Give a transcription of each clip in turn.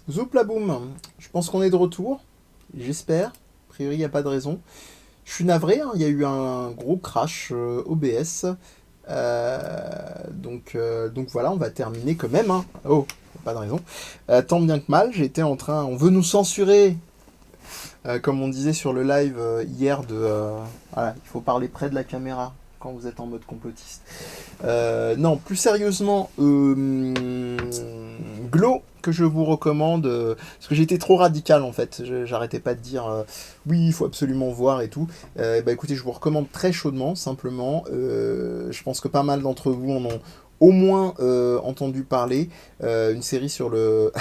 Zoup la boum, je pense qu'on est de retour, j'espère, a priori il n'y a pas de raison. Je suis navré, hein, il y a eu un gros crash OBS, donc voilà, on va terminer quand même. Hein. Oh, pas de raison. Tant bien que mal, j'étais en train, on veut nous censurer, comme on disait sur le live hier, voilà, il faut parler près de la caméra quand vous êtes en mode complotiste. Non, plus sérieusement, Glow, que je vous recommande, parce que j'étais trop radical en fait, j'arrêtais pas de dire oui, il faut absolument voir et tout. Bah écoutez, je vous recommande très chaudement, simplement. Je pense que pas mal d'entre vous en ont au moins entendu parler. Une série sur le.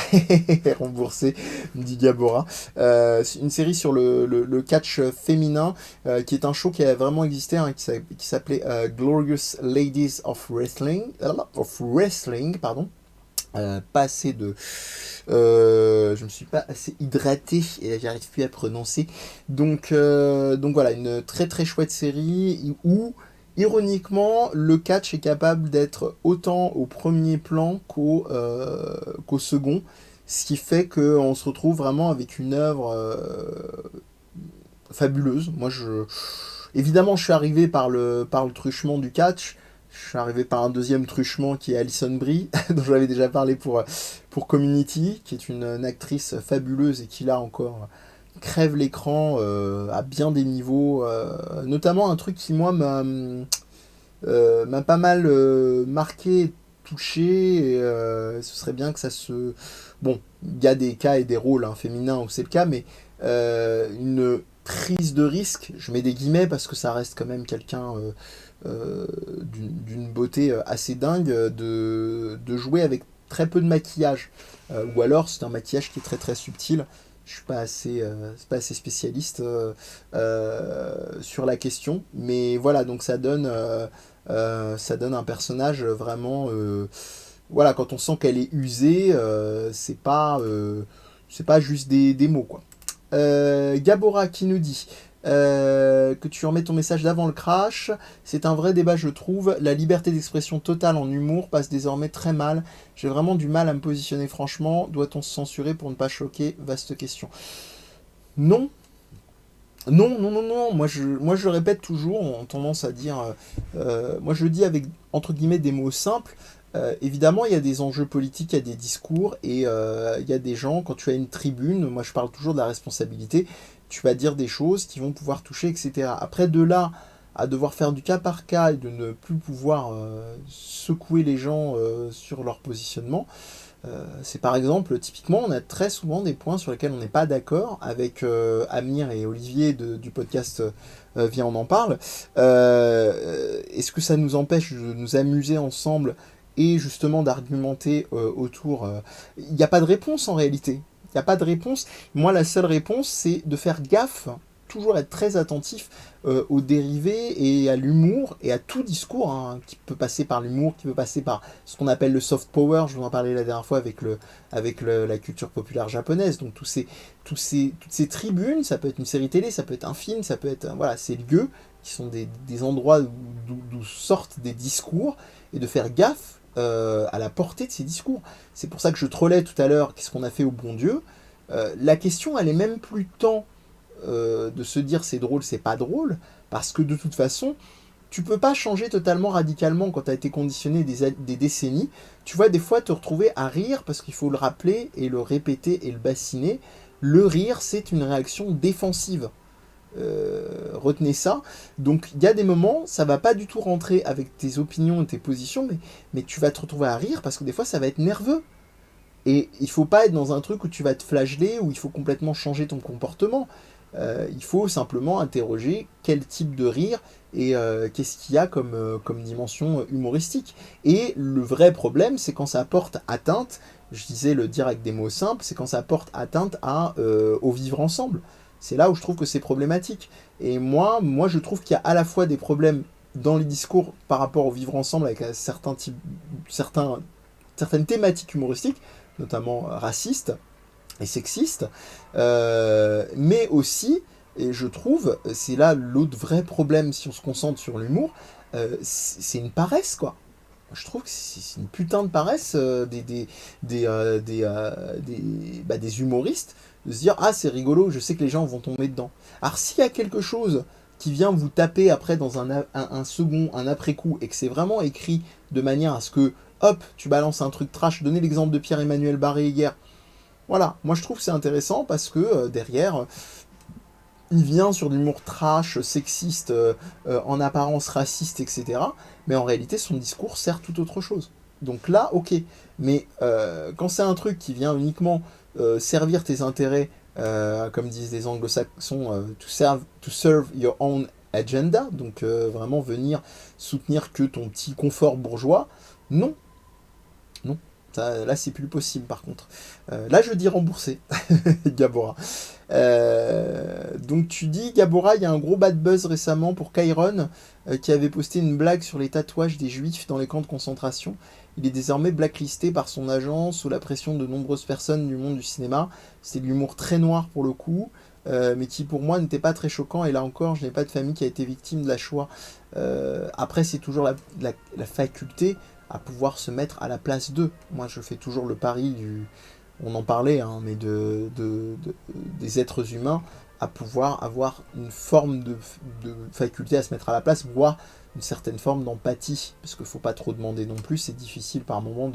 Remboursé, me dit Gabora. Une série sur le catch féminin, qui est un show qui a vraiment existé, hein, qui s'appelait Glorious Ladies of Wrestling, pardon. Pas assez de. Je me suis pas assez hydraté et j'arrive plus à prononcer. Donc voilà, une très très chouette série où, ironiquement, le catch est capable d'être autant au premier plan qu'au second. Ce qui fait qu'on se retrouve vraiment avec une œuvre fabuleuse. Évidemment, je suis arrivé par le truchement du catch. Je suis arrivé par un deuxième truchement qui est Alison Brie, dont j'avais déjà parlé pour Community, qui est une actrice fabuleuse et qui là encore crève l'écran à bien des niveaux. Notamment un truc qui moi m'a pas mal marqué, touché. Et, ce serait bien que ça se... Bon, il y a des cas et des rôles hein, féminins où c'est le cas, mais une prise de risque, je mets des guillemets parce que ça reste quand même quelqu'un d'une beauté assez dingue, de jouer avec très peu de maquillage. Ou alors c'est un maquillage qui est très très subtil. Je suis pas assez spécialiste sur la question, mais voilà, donc ça donne un personnage vraiment, voilà, quand on sent qu'elle est usée, c'est pas juste des mots quoi. Gabora qui nous dit que tu remets ton message d'avant le crash. C'est un vrai débat, je trouve. La liberté d'expression totale en humour passe désormais très mal. J'ai vraiment du mal à me positionner franchement. Doit-on se censurer pour ne pas choquer? Vaste question. Non. Non, non, non, non. Moi, je le répète toujours. On a tendance à dire. Moi, je le dis avec, entre guillemets, des mots simples. Évidemment, il y a des enjeux politiques, il y a des discours, et il y a des gens, quand tu as une tribune, moi je parle toujours de la responsabilité, tu vas dire des choses qui vont pouvoir toucher, etc. Après, de là à devoir faire du cas par cas et de ne plus pouvoir secouer les gens sur leur positionnement, c'est par exemple, typiquement, on a très souvent des points sur lesquels on n'est pas d'accord avec Amir et Olivier du podcast Viens, on en parle. Est-ce que ça nous empêche de nous amuser ensemble et justement d'argumenter autour. Il n'y a pas de réponse en réalité. Il n'y a pas de réponse. Moi, la seule réponse, c'est de faire gaffe, toujours être très attentif aux dérivés et à l'humour et à tout discours hein, qui peut passer par l'humour, qui peut passer par ce qu'on appelle le soft power. Je vous en parlais la dernière fois avec la culture populaire japonaise. Donc toutes ces tribunes, ça peut être une série télé, ça peut être un film, ça peut être voilà, ces lieux qui sont des endroits d'où sortent des discours et de faire gaffe à la portée de ces discours. C'est pour ça que je trollais tout à l'heure qu'est-ce qu'on a fait au bon Dieu. La question, elle est même plus tant de se dire c'est drôle, c'est pas drôle, parce que de toute façon, tu peux pas changer totalement radicalement quand tu as été conditionné des décennies. Tu vois, des fois, te retrouver à rire, parce qu'il faut le rappeler et le répéter et le bassiner. Le rire, c'est une réaction défensive. Retenez ça. Donc il y a des moments, ça va pas du tout rentrer avec tes opinions et tes positions, mais tu vas te retrouver à rire parce que des fois ça va être nerveux. Et il faut pas être dans un truc où tu vas te flageller, où il faut complètement changer ton comportement. Il faut simplement interroger quel type de rire et qu'est-ce qu'il y a comme dimension humoristique. Et le vrai problème, c'est quand ça porte atteinte, je disais le dire avec des mots simples, c'est quand ça porte atteinte au vivre ensemble. C'est là où je trouve que c'est problématique. Et moi, je trouve qu'il y a à la fois des problèmes dans les discours par rapport au vivre ensemble avec certaines thématiques humoristiques, notamment racistes et sexistes, mais aussi, et je trouve, c'est là l'autre vrai problème si on se concentre sur l'humour, c'est une paresse, quoi. Je trouve que c'est une putain de paresse des humoristes de se dire ah c'est rigolo, je sais que les gens vont tomber dedans. Alors s'il y a quelque chose qui vient vous taper après dans un second, un après-coup, et que c'est vraiment écrit de manière à ce que hop, tu balances un truc trash, donner l'exemple de Pierre-Emmanuel Barré hier. Voilà, moi je trouve que c'est intéressant parce que derrière, il vient sur de l'humour trash, sexiste, en apparence raciste, etc. Mais en réalité, son discours sert tout autre chose. Donc là, ok. Mais quand c'est un truc qui vient uniquement servir tes intérêts, comme disent les anglo-saxons, to serve your own agenda, donc vraiment venir soutenir que ton petit confort bourgeois, non. Non. Ça, là, c'est plus possible par contre. Là, je dis rembourser, Gabora. Donc tu dis, Gabora, il y a un gros bad buzz récemment pour Kyron qui avait posté une blague sur les tatouages des juifs dans les camps de concentration. Il est désormais blacklisté par son agent sous la pression de nombreuses personnes du monde du cinéma. C'est de l'humour très noir pour le coup, mais qui pour moi n'était pas très choquant. Et là encore, je n'ai pas de famille qui a été victime de la Shoah. Après, c'est toujours la faculté à pouvoir se mettre à la place d'eux. Moi, je fais toujours le pari on en parlait, hein, mais des êtres humains à pouvoir avoir une forme de faculté à se mettre à la place, voire une certaine forme d'empathie, parce qu'il ne faut pas trop demander non plus, c'est difficile par moments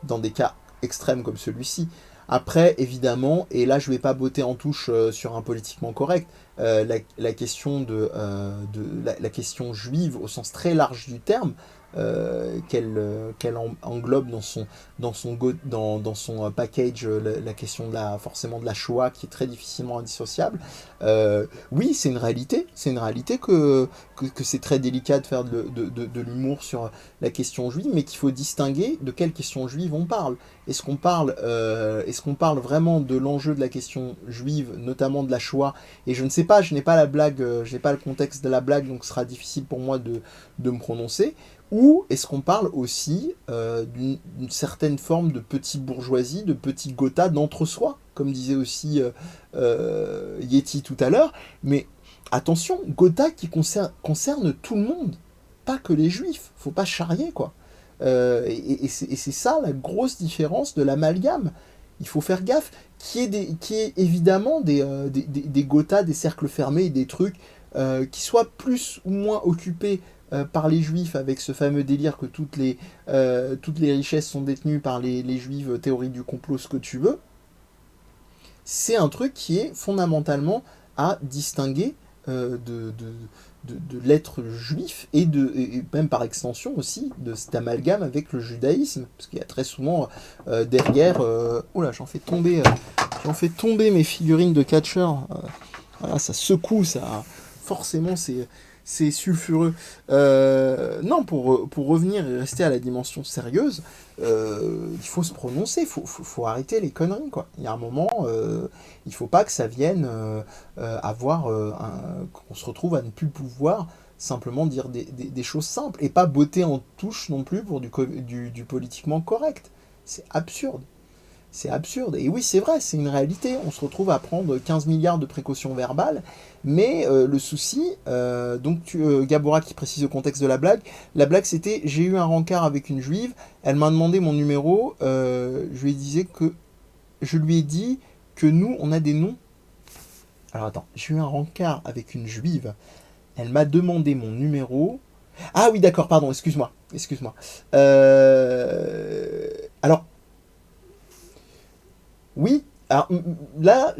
dans des cas extrêmes comme celui-ci. Après, évidemment, et là je ne vais pas botter en touche sur un politiquement correct, la question la question juive au sens très large du terme, qu'elle englobe dans son package la question forcément de la Shoah qui est très difficilement indissociable. Oui, c'est une réalité que c'est très délicat de faire de l'humour sur la question juive, mais qu'il faut distinguer de quelle question juive on parle. Est-ce qu'on parle vraiment de l'enjeu de la question juive, notamment de la Shoah? Et je ne sais pas, je n'ai pas la blague, je n'ai pas le contexte de la blague, donc ce sera difficile pour moi de me prononcer. Ou est-ce qu'on parle aussi d'une certaine forme de petite bourgeoisie, de petit Gotha d'entre-soi, comme disait aussi Yeti tout à l'heure. Mais attention, Gotha qui concerne tout le monde, pas que les juifs. Faut pas charrier, quoi. Et c'est ça la grosse différence de l'amalgame. Il faut faire gaffe, qui est évidemment des Gotha, des cercles fermés, des trucs qui soient plus ou moins occupés par les juifs, avec ce fameux délire que toutes les richesses sont détenues par les juifs, théorie du complot, ce que tu veux, c'est un truc qui est fondamentalement à distinguer de l'être juif et même par extension aussi de cet amalgame avec le judaïsme, parce qu'il y a très souvent derrière... oh là, j'en fais tomber mes figurines de catcheur. Voilà, ça secoue, ça... Forcément, c'est sulfureux. Non, pour revenir et rester à la dimension sérieuse, il faut se prononcer, faut arrêter les conneries, quoi. Il y a un moment, il faut pas que ça vienne qu'on se retrouve à ne plus pouvoir simplement dire des choses simples, et pas botter en touche non plus pour du politiquement correct. C'est absurde. C'est absurde. Et oui, c'est vrai, c'est une réalité. On se retrouve à prendre 15 milliards de précautions verbales, mais le souci, Gabora qui précise le contexte de la blague c'était, j'ai eu un rencard avec une juive, elle m'a demandé mon numéro, je lui ai dit que nous, on a des noms. Alors attends, j'ai eu un rencard avec une juive, elle m'a demandé mon numéro. Ah oui, d'accord, pardon, excuse-moi. Alors, oui, alors là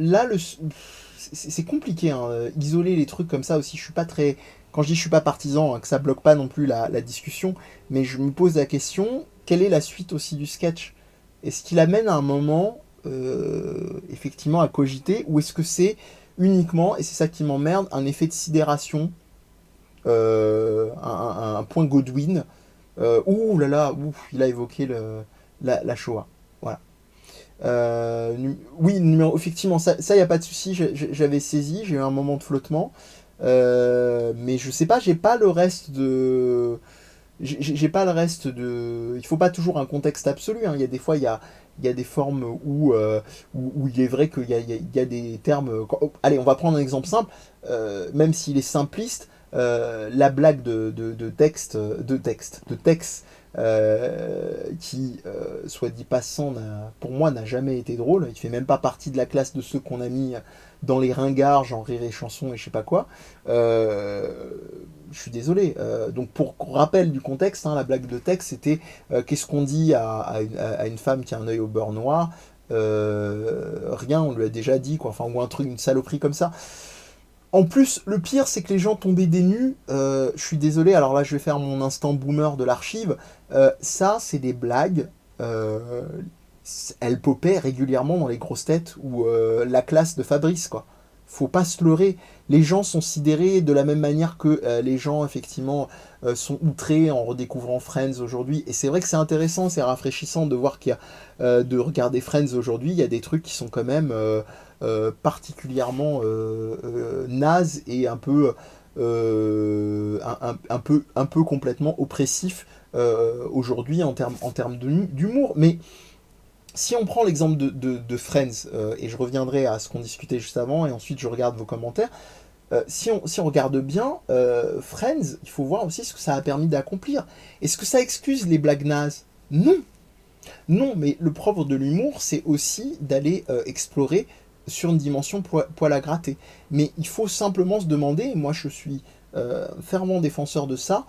c'est compliqué, hein, isoler les trucs comme ça aussi. Je suis pas très. Quand je dis je suis pas partisan, hein, que ça bloque pas non plus la discussion, mais je me pose la question, quelle est la suite aussi du sketch? Est-ce qu'il amène à un moment, effectivement, à cogiter, ou est-ce que c'est uniquement, et c'est ça qui m'emmerde, un effet de sidération, un point Godwin, ouh là là, ouf, il a évoqué la Shoah. Voilà. Oui, numéro, effectivement, ça y a pas de souci, j'avais saisi, j'ai eu un moment de flottement, mais je sais pas, j'ai pas le reste de, j'ai pas le reste de, il faut pas toujours un contexte absolu, hein. Il y a des fois, il y a des formes où il est vrai qu'il y a des termes. Allez, on va prendre un exemple simple, même s'il est simpliste. la blague de texte, qui, soit dit passant, pour moi n'a jamais été drôle. Il fait même pas partie de la classe de ceux qu'on a mis dans les ringards, genre rire et chanson et je sais pas quoi. Je suis désolé. Donc pour rappel du contexte, hein, la blague de texte, c'était qu'est-ce qu'on dit à une femme qui a un œil au beurre noir. Rien, on lui a déjà dit, quoi. Enfin, ou un truc, une saloperie comme ça. En plus, le pire, c'est que les gens tombaient des nues. Je suis désolé, alors là, je vais faire mon instant boomer de l'archive. Ça, c'est des blagues. Elles popaient régulièrement dans les grosses têtes ou la classe de Fabrice, quoi. Faut pas se leurrer. Les gens sont sidérés de la même manière que les gens, effectivement, sont outrés en redécouvrant Friends aujourd'hui. Et c'est vrai que c'est intéressant, c'est rafraîchissant de voir qu'il y a, de regarder Friends aujourd'hui. Il y a des trucs qui sont quand même particulièrement nazes et un peu, un peu complètement oppressifs aujourd'hui en termes d'humour. Mais si on prend l'exemple de Friends, et je reviendrai à ce qu'on discutait juste avant, et ensuite je regarde vos commentaires, si on regarde bien, Friends, il faut voir aussi ce que ça a permis d'accomplir. Est-ce que ça excuse les blagues nazes? Non. Non, mais le propre de l'humour, c'est aussi d'aller explorer sur une dimension poil à gratter. Mais il faut simplement se demander, et moi je suis fervent défenseur de ça,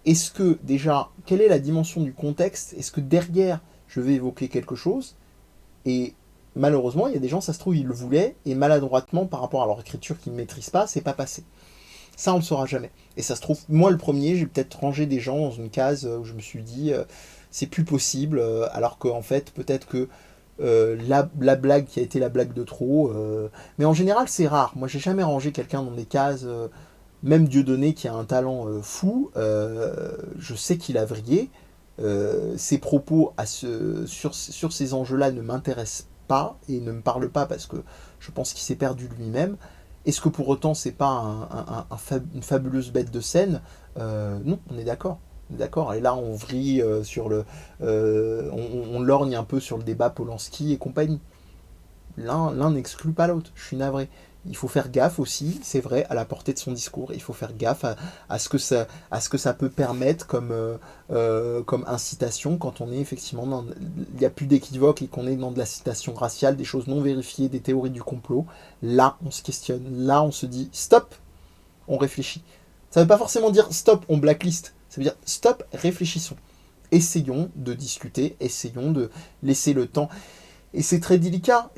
est-ce que déjà, quelle est la dimension du contexte? Est-ce que derrière, je vais évoquer quelque chose? Et malheureusement, il y a des gens, ça se trouve, ils le voulaient, et maladroitement, par rapport à leur écriture qu'ils ne maîtrisent pas, c'est pas passé. Ça, on ne le saura jamais. Et ça se trouve, moi le premier, j'ai peut-être rangé des gens dans une case où je me suis dit, c'est plus possible, alors qu'en fait, peut-être que la blague qui a été la blague de trop. Mais en général, c'est rare. Moi, j'ai jamais rangé quelqu'un dans des cases. Même Dieudonné, qui a un talent fou, je sais qu'il a vrillé. Ses propos sur ces enjeux-là ne m'intéressent pas et ne me parlent pas parce que je pense qu'il s'est perdu lui-même. Est-ce que pour autant c'est pas une fabuleuse bête de scène? Non, on est d'accord. D'accord, et là on vrille sur le. On lorgne un peu sur le débat Polanski et compagnie. L'un n'exclut pas l'autre, je suis navré. Il faut faire gaffe aussi, c'est vrai, à la portée de son discours. Il faut faire gaffe à ce que ça peut permettre comme incitation quand on est effectivement dans. Il n'y a plus d'équivoque et qu'on est dans de la citation raciale, des choses non vérifiées, des théories du complot. Là, on se questionne. Là, on se dit stop, on réfléchit. Ça ne veut pas forcément dire stop, on blacklist. Ça veut dire stop, réfléchissons. Essayons de discuter, essayons de laisser le temps. Et c'est très délicat,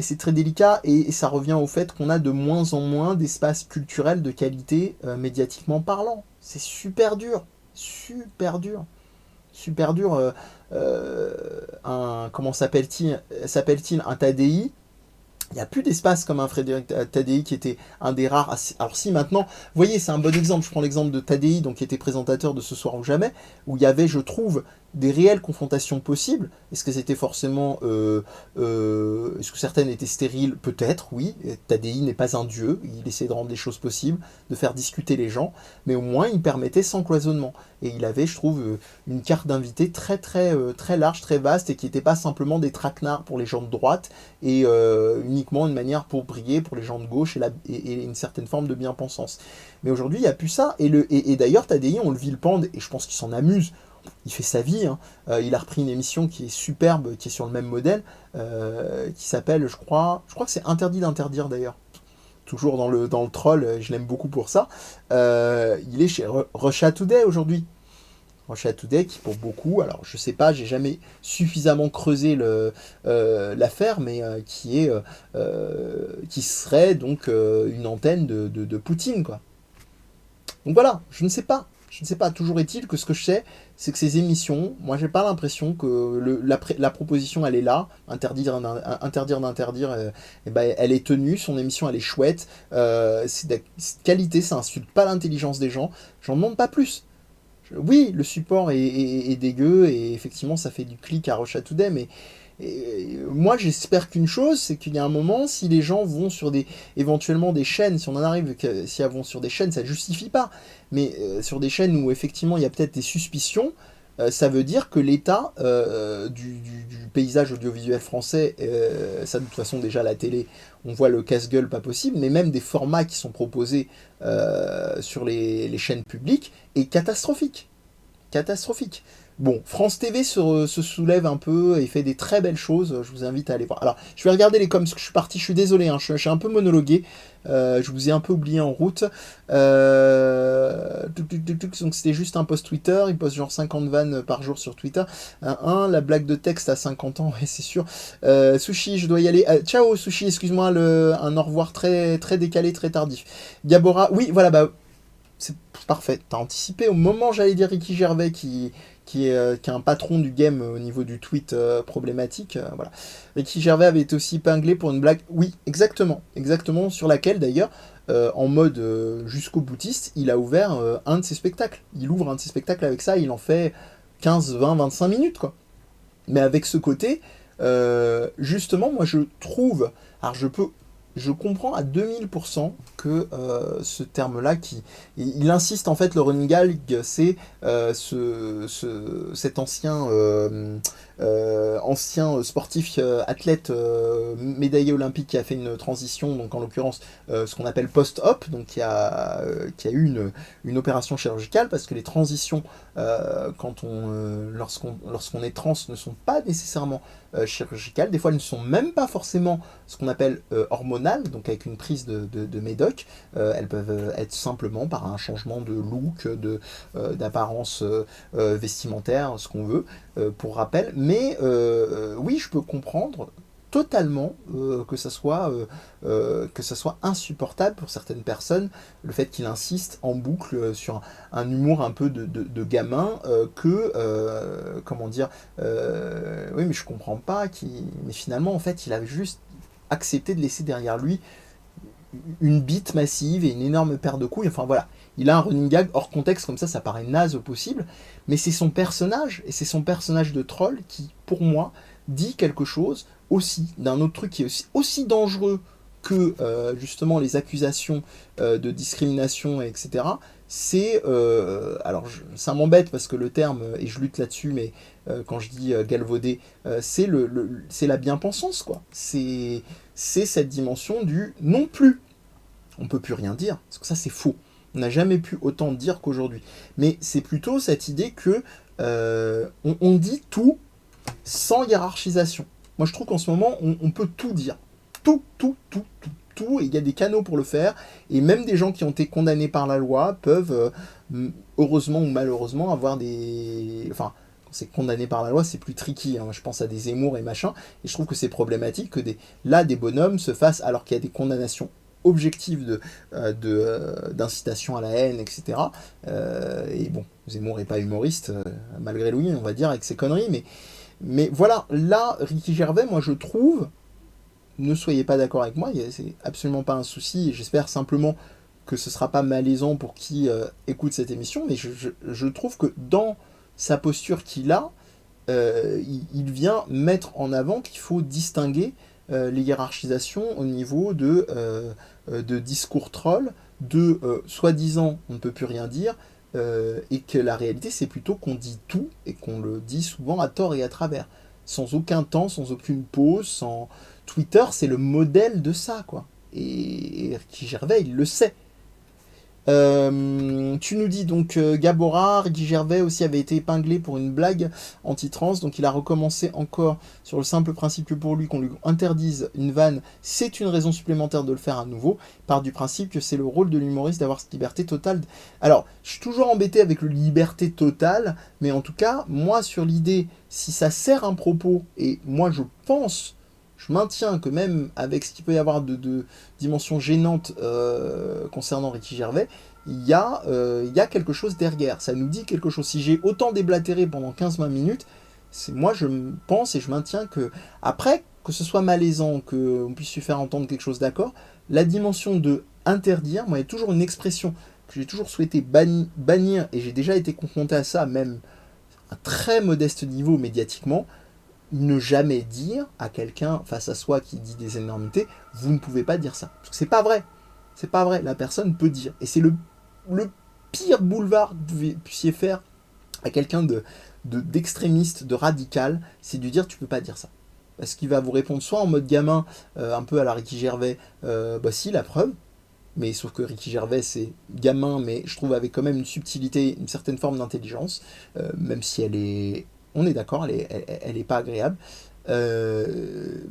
et ça revient au fait qu'on a de moins en moins d'espaces culturels de qualité médiatiquement parlant. C'est super dur, super dur, super dur. Comment s'appelle-t-il un Tadi. Il n'y a plus d'espace comme un Frédéric Tadei qui était un des rares. Alors si maintenant, vous voyez, c'est un bon exemple. Je prends l'exemple de Tadei, donc qui était présentateur de Ce Soir ou Jamais, où il y avait, je trouve, des réelles confrontations possibles. Est-ce que c'était forcément... est-ce que certaines étaient stériles? Peut-être, oui. Tadei n'est pas un dieu. Il essaie de rendre les choses possibles, de faire discuter les gens. Mais au moins, il permettait sans cloisonnement. Et il avait, je trouve, une carte d'invités très, très, très large, très vaste, et qui n'était pas simplement des traquenards pour les gens de droite, et uniquement une manière pour briller pour les gens de gauche et une certaine forme de bien-pensance. Mais aujourd'hui, il n'y a plus ça. Et d'ailleurs, Tadei, on le vilipende, et je pense qu'il s'en amuse. Il fait sa vie. Hein. Il a repris une émission qui est superbe, qui est sur le même modèle, qui s'appelle, je crois que c'est Interdit d'interdire d'ailleurs. Toujours dans le troll, je l'aime beaucoup pour ça. Il est chez Russia Today aujourd'hui. Russia Today qui pour beaucoup, alors je sais pas, j'ai jamais suffisamment creusé l'affaire, mais qui serait donc une antenne de Poutine, quoi. Donc voilà, je ne sais pas. Toujours est-il que ce que je sais, c'est que ces émissions, moi j'ai pas l'impression que la proposition elle est là, interdire d'interdire, et ben, elle est tenue, son émission elle est chouette, c'est de qualité, ça insulte pas l'intelligence des gens, j'en demande pas plus. Oui, le support est dégueu et effectivement ça fait du clic à Russia Today, mais moi j'espère qu'une chose, c'est qu'il y a un moment, si les gens vont sur éventuellement des chaînes, si on en arrive, si elles vont sur des chaînes, ça ne justifie pas, mais sur des chaînes où effectivement il y a peut-être des suspicions, ça veut dire que l'état du paysage audiovisuel français, ça de toute façon déjà la télé, on voit le casse-gueule pas possible, mais même des formats qui sont proposés sur les chaînes publiques, est catastrophique. Catastrophique. Bon, France TV se soulève un peu et fait des très belles choses. Je vous invite à aller voir. Alors, je vais regarder les coms, parce que je suis parti. Je suis désolé, hein, je suis un peu monologué. Je vous ai un peu oublié en route. Donc, c'était juste un post Twitter. Il poste genre 50 vannes par jour sur Twitter. La blague de texte à 50 ans, ouais, c'est sûr. Sushi, je dois y aller. Ciao, Sushi, excuse-moi, un au revoir très, très décalé, très tardif. Gabora, oui, voilà, bah. C'est parfait, t'as anticipé au moment, j'allais dire Ricky Gervais qui est un patron du game au niveau du tweet problématique. Voilà. Ricky Gervais avait été aussi épinglé pour une blague, oui, exactement, sur laquelle d'ailleurs, en mode jusqu'au boutiste, il a ouvert un de ses spectacles. Il ouvre un de ses spectacles avec ça, il en fait 15, 20, 25 minutes, quoi. Mais avec ce côté, justement, moi je trouve, alors je comprends à 2000% que ce terme-là, il insiste en fait, le running gag, c'est cet ancien sportif athlète médaillé olympique qui a fait une transition, donc en l'occurrence ce qu'on appelle post-op, donc qui a eu une opération chirurgicale, parce que les transitions lorsqu'on est trans ne sont pas nécessairement chirurgicales, des fois elles ne sont même pas forcément ce qu'on appelle hormonales, donc avec une prise de médoc, elles peuvent être simplement par un changement de look, d'apparence vestimentaire, ce qu'on veut, pour rappel. Mais oui, je peux comprendre totalement que ça soit insupportable pour certaines personnes, le fait qu'il insiste en boucle sur un humour un peu de gamin, comment dire, oui, mais je comprends pas, mais finalement en fait il avait juste accepté de laisser derrière lui une bite massive et une énorme paire de couilles. Enfin voilà, il a un running gag hors contexte comme ça paraît naze au possible, mais c'est son personnage, et c'est son personnage de troll qui, pour moi, dit quelque chose aussi d'un autre truc qui est aussi dangereux que justement les accusations de discrimination, etc. C'est, alors ça m'embête parce que le terme, et je lutte là-dessus, mais quand je dis galvaudé, c'est la bien-pensance, quoi. C'est cette dimension du non plus. On peut plus rien dire, parce que ça c'est faux. On n'a jamais pu autant dire qu'aujourd'hui. Mais c'est plutôt cette idée que on dit tout sans hiérarchisation. Moi je trouve qu'en ce moment, on peut tout dire. Tout, et il y a des canaux pour le faire, et même des gens qui ont été condamnés par la loi peuvent, heureusement ou malheureusement, avoir des... Enfin, quand c'est condamné par la loi, c'est plus tricky, hein. Je pense à des Zemmour et machin, et je trouve que c'est problématique que des bonhommes se fassent, alors qu'il y a des condamnations objectives d'incitation à la haine, etc. Et bon, Zemmour n'est pas humoriste, malgré lui, on va dire, avec ses conneries, mais voilà, là, Ricky Gervais, moi je trouve, ne soyez pas d'accord avec moi, c'est absolument pas un souci, et j'espère simplement que ce sera pas malaisant pour qui écoute cette émission, mais je trouve que dans sa posture qu'il a, il vient mettre en avant qu'il faut distinguer les hiérarchisations au niveau de discours troll, soi-disant on ne peut plus rien dire, et que la réalité c'est plutôt qu'on dit tout, et qu'on le dit souvent à tort et à travers, sans aucun temps, sans aucune pause, sans... Twitter, c'est le modèle de ça, quoi. Et Ricky Gervais, il le sait. Tu nous dis donc Gabora, Ricky Gervais aussi avait été épinglé pour une blague anti-trans, donc il a recommencé encore sur le simple principe que pour lui qu'on lui interdise une vanne, c'est une raison supplémentaire de le faire à nouveau, part du principe que c'est le rôle de l'humoriste d'avoir cette liberté totale. Alors, je suis toujours embêté avec le liberté totale, mais en tout cas, moi sur l'idée, si ça sert un propos, et moi je maintiens que même avec ce qu'il peut y avoir de dimensions gênantes concernant Ricky Gervais, il y a quelque chose derrière. Ça nous dit quelque chose. Si j'ai autant déblatéré pendant 15-20 minutes, moi je pense et je maintiens que, après, que ce soit malaisant, qu'on puisse lui faire entendre quelque chose d'accord, la dimension de interdire, moi il y a toujours une expression que j'ai toujours souhaité bannir, et j'ai déjà été confronté à ça, même à un très modeste niveau médiatiquement, ne jamais dire à quelqu'un face à soi qui dit des énormités, vous ne pouvez pas dire ça. Parce que c'est pas vrai. C'est pas vrai. La personne peut dire. Et c'est le pire boulevard que vous puissiez faire à quelqu'un d'extrémiste, de radical, c'est de dire tu peux pas dire ça. Parce qu'il va vous répondre soit en mode gamin, un peu à la Ricky Gervais, bah si, la preuve, mais sauf que Ricky Gervais c'est gamin, mais je trouve avec quand même une subtilité, une certaine forme d'intelligence, même si elle est, on est d'accord, elle est pas agréable. Euh,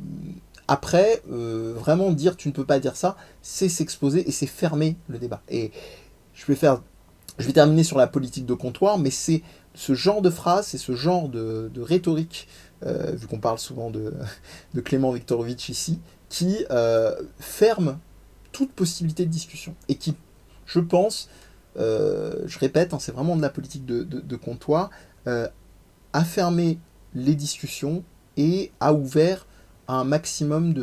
Après, vraiment dire tu ne peux pas dire ça, c'est s'exposer et c'est fermer le débat. Et je vais faire, je vais terminer sur la politique de comptoir, mais c'est ce genre de phrase, c'est ce genre de rhétorique, vu qu'on parle souvent de Clément Viktorovitch ici, qui ferme toute possibilité de discussion et qui, je pense, je répète, hein, c'est vraiment de la politique de comptoir, a fermé les discussions et a ouvert un maximum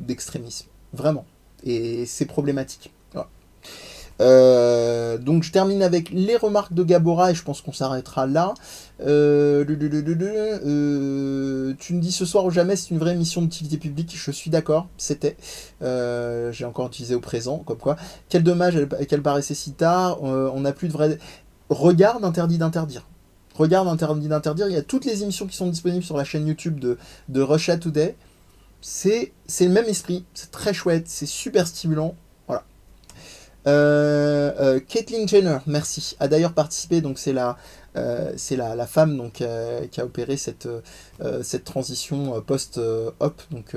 d'extrémisme. Vraiment. Et c'est problématique. Voilà. Donc je termine avec les remarques de Gabora et je pense qu'on s'arrêtera là. Tu me dis ce soir ou jamais, c'est une vraie mission d'utilité publique. Je suis d'accord, c'était. J'ai encore utilisé au présent, comme quoi. Quel dommage qu'elle paraissait si tard. On n'a plus de vrai. Regarde interdit d'interdire. Regarde interdit d'interdire. Il y a toutes les émissions qui sont disponibles sur la chaîne YouTube de Russia Today. C'est le même esprit. C'est très chouette. C'est super stimulant. Voilà. Caitlyn Jenner, merci, a d'ailleurs participé, donc c'est la femme donc, qui a opéré cette transition post-op, donc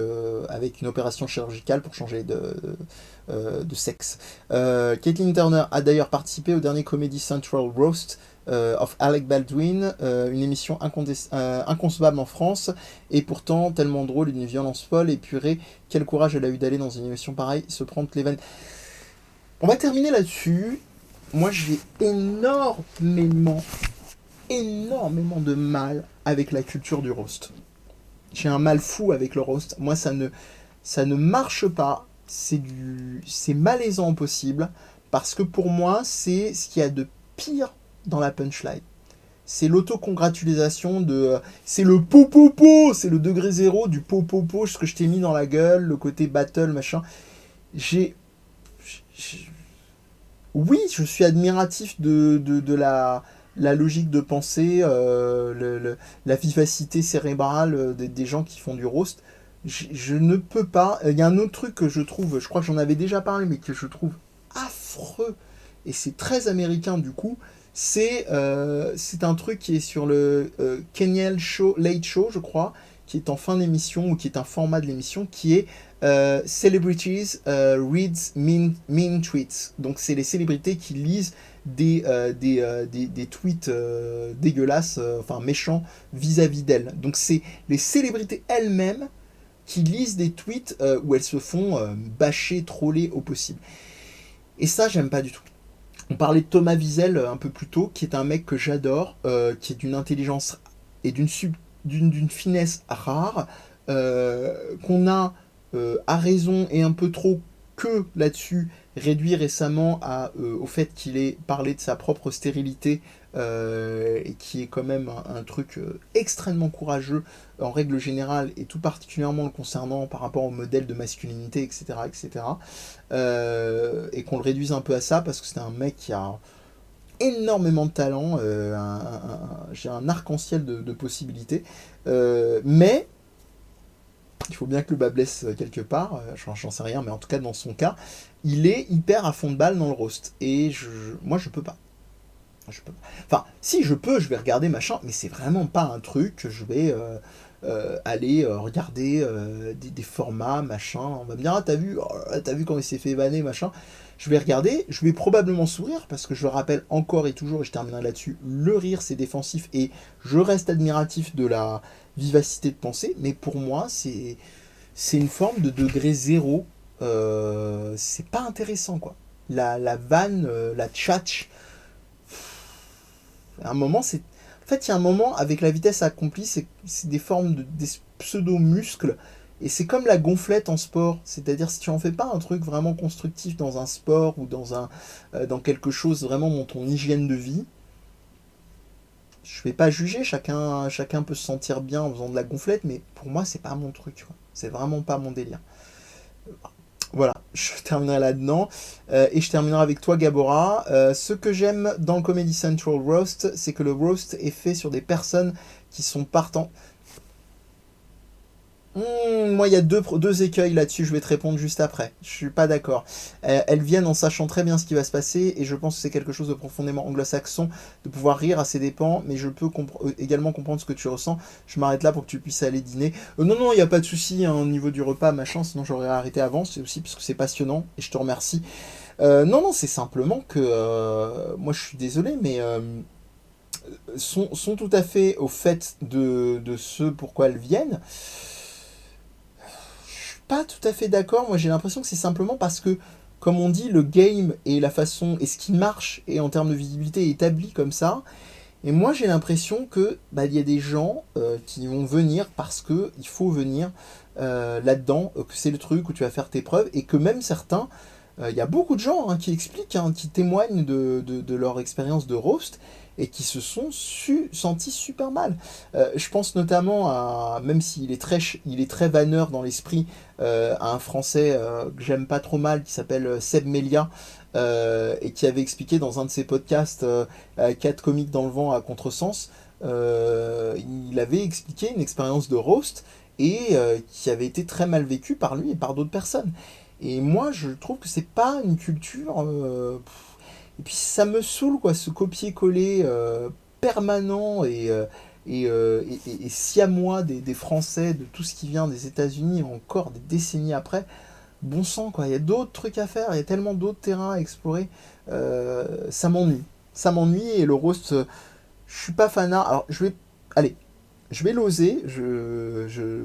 avec une opération chirurgicale pour changer de sexe. Caitlyn Turner a d'ailleurs participé au dernier Comedy Central Roast of Alec Baldwin, une émission inconcevable en France, et pourtant tellement drôle, une violence folle, épurée. Quel courage elle a eu d'aller dans une émission pareille, se prendre les veines. On va terminer là-dessus. Moi, j'ai énormément de mal avec la culture du roast. J'ai un mal fou avec le roast. Moi, ça ne marche pas. C'est malaisant possible. Parce que pour moi, c'est ce qu'il y a de pire dans la punchline. C'est l'autocongratulation de... c'est le po-po-po, c'est le degré zéro du po-po-po, ce que je t'ai mis dans la gueule, le côté battle, machin. J'ai... Oui, je suis admiratif de la logique de pensée, la vivacité cérébrale des gens qui font du roast. Je ne peux pas. Il y a un autre truc que je trouve, je crois que j'en avais déjà parlé, mais que je trouve affreux, et c'est très américain du coup, c'est un truc qui est sur le Kenyal Show, Late Show, je crois, qui est en fin d'émission, ou qui est un format de l'émission, qui est Celebrities reads mean tweets. Donc c'est les célébrités qui lisent des tweets dégueulasses, enfin méchants, vis-à-vis d'elles. Donc c'est les célébrités elles-mêmes qui lisent des tweets où elles se font bâcher, troller au possible. Et ça, j'aime pas du tout. On parlait de Thomas Wiesel un peu plus tôt, qui est un mec que j'adore, qui est d'une intelligence et d'une finesse rare, qu'on a à raison et un peu trop que là-dessus réduit récemment au fait qu'il ait parlé de sa propre stérilité, et qui est quand même un truc extrêmement courageux en règle générale, et tout particulièrement le concernant par rapport au modèle de masculinité, etc. etc. Et qu'on le réduise un peu à ça, parce que c'est un mec qui a énormément de talent, j'ai un arc-en-ciel de possibilités, mais il faut bien que le bas blesse quelque part, j'en sais rien, mais en tout cas dans son cas, il est hyper à fond de balle dans le roast, et moi je peux pas. Enfin, si je peux, je vais regarder machin, mais c'est vraiment pas un truc que je vais aller regarder des formats, machin. On va me dire, ah, t'as vu quand il s'est fait vanner, machin. Je vais regarder, je vais probablement sourire, parce que je le rappelle encore et toujours, et je terminerai là-dessus, le rire c'est défensif, et je reste admiratif de la vivacité de pensée, mais pour moi, c'est une forme de degré zéro. C'est pas intéressant, quoi. La vanne, la tchatch, à un moment, c'est. En fait, il y a un moment, avec la vitesse accomplie, c'est des formes des pseudo-muscles. Et c'est comme la gonflette en sport. C'est-à-dire, si tu en fais pas un truc vraiment constructif dans un sport, ou dans quelque chose vraiment dans ton hygiène de vie, je vais pas juger. Chacun peut se sentir bien en faisant de la gonflette, mais pour moi, c'est pas mon truc. Quoi. C'est vraiment pas mon délire. Voilà, je terminerai là-dedans. Et je terminerai avec toi, Gabora. Ce que j'aime dans le Comedy Central Roast, c'est que le roast est fait sur des personnes qui sont partantes. Moi, il y a deux écueils là-dessus, je vais te répondre juste après. Je suis pas d'accord. Elles viennent en sachant très bien ce qui va se passer, et je pense que c'est quelque chose de profondément anglo-saxon, de pouvoir rire à ses dépens, mais je peux également comprendre ce que tu ressens. Je m'arrête là pour que tu puisses aller dîner. Non, non, il n'y a pas de souci hein, au niveau du repas, machin, sinon j'aurais arrêté avant, c'est aussi parce que c'est passionnant, et je te remercie. Non, non, c'est simplement que... moi, je suis désolé, mais... sont tout à fait au fait de ce pourquoi elles viennent. Pas tout à fait d'accord. Moi, j'ai l'impression que c'est simplement parce que, comme on dit, le game et la façon et ce qui marche et en termes de visibilité est établi comme ça. Et moi, j'ai l'impression que il y a des gens qui vont venir parce que il faut venir là-dedans, que c'est le truc où tu vas faire tes preuves et que même certains, il y a beaucoup de gens hein, qui expliquent, hein, qui témoignent de leur expérience de roast et qui se sont sentis super mal. Je pense notamment à, même s'il est il est très vanneur dans l'esprit, à un Français que j'aime pas trop mal qui s'appelle Seb Melia, et qui avait expliqué dans un de ses podcasts 4 comiques dans le vent à contresens, il avait expliqué une expérience de roast et qui avait été très mal vécue par lui et par d'autres personnes. Et moi, je trouve que c'est pas une culture. Et puis ça me saoule, quoi, ce copier-coller permanent et siamois des Français, de tout ce qui vient des États-Unis, encore des décennies après. Bon sang, quoi, il y a d'autres trucs à faire, il y a tellement d'autres terrains à explorer. Ça m'ennuie. Ça m'ennuie et le roast, je suis pas fanat. Alors, je vais. Allez, je vais l'oser. Je,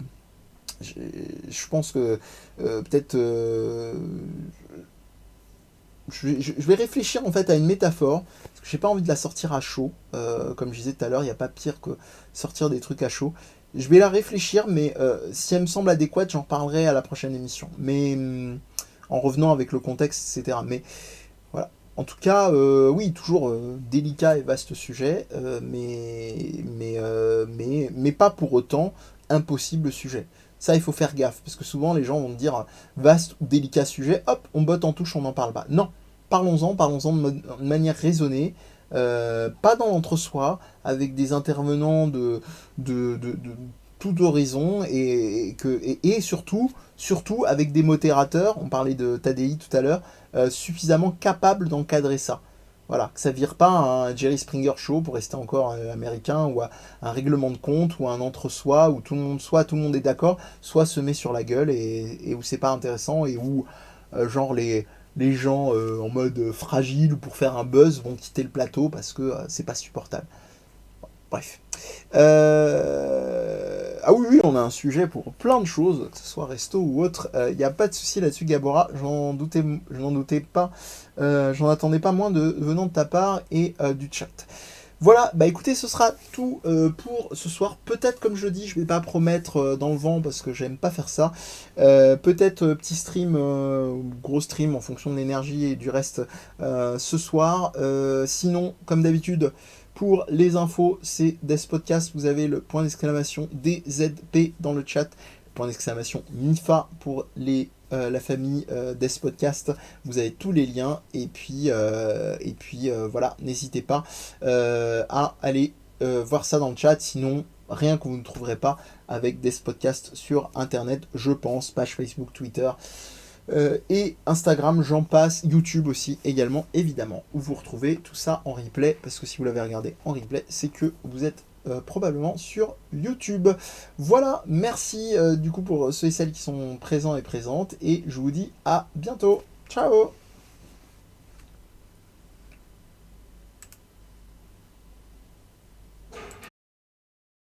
je pense que peut-être je vais réfléchir en fait à une métaphore parce que j'ai pas envie de la sortir à chaud. Comme je disais tout à l'heure, il n'y a pas pire que sortir des trucs à chaud. Je vais la réfléchir, mais si elle me semble adéquate, j'en parlerai à la prochaine émission. Mais en revenant avec le contexte, etc. Mais voilà. En tout cas, oui, toujours délicat et vaste sujet, mais pas pour autant impossible sujet. Ça, il faut faire gaffe, parce que souvent les gens vont me dire vaste ou délicat sujet, hop, on botte en touche, on n'en parle pas. Non, parlons-en de manière raisonnée, pas dans l'entre-soi, avec des intervenants de tout horizon, et surtout avec des modérateurs, on parlait de Tadei tout à l'heure, suffisamment capables d'encadrer ça. Voilà, que ça vire pas à un Jerry Springer show pour rester encore américain ou à un règlement de compte ou un entre-soi où tout le monde, soit tout le monde est d'accord, soit se met sur la gueule et où c'est pas intéressant et où genre les gens en mode fragile ou pour faire un buzz vont quitter le plateau parce que c'est pas supportable. Bref. Ah oui, oui, on a un sujet pour plein de choses, que ce soit resto ou autre. Il n'y a pas de souci là-dessus, Gabora. Je n'en doutais pas. J'en attendais pas moins venant de ta part et du chat. Voilà, bah écoutez, ce sera tout pour ce soir. Peut-être, comme je le dis, je vais pas promettre dans le vent parce que j'aime pas faire ça. Peut-être petit stream, gros stream en fonction de l'énergie et du reste ce soir. Sinon, comme d'habitude, pour les infos, c'est Death Podcast. Vous avez le point d'exclamation DZP dans le chat. Point d'exclamation MIFA pour la famille Death Podcast. Vous avez tous les liens. Et puis voilà, n'hésitez pas à aller voir ça dans le chat. Sinon, rien que vous ne trouverez pas avec Death Podcast sur Internet, je pense. Page Facebook, Twitter. Et Instagram, j'en passe, YouTube aussi également, évidemment, où vous retrouvez tout ça en replay, parce que si vous l'avez regardé en replay, c'est que vous êtes probablement sur YouTube. Voilà, merci du coup pour ceux et celles qui sont présents et présentes, et je vous dis à bientôt. Ciao!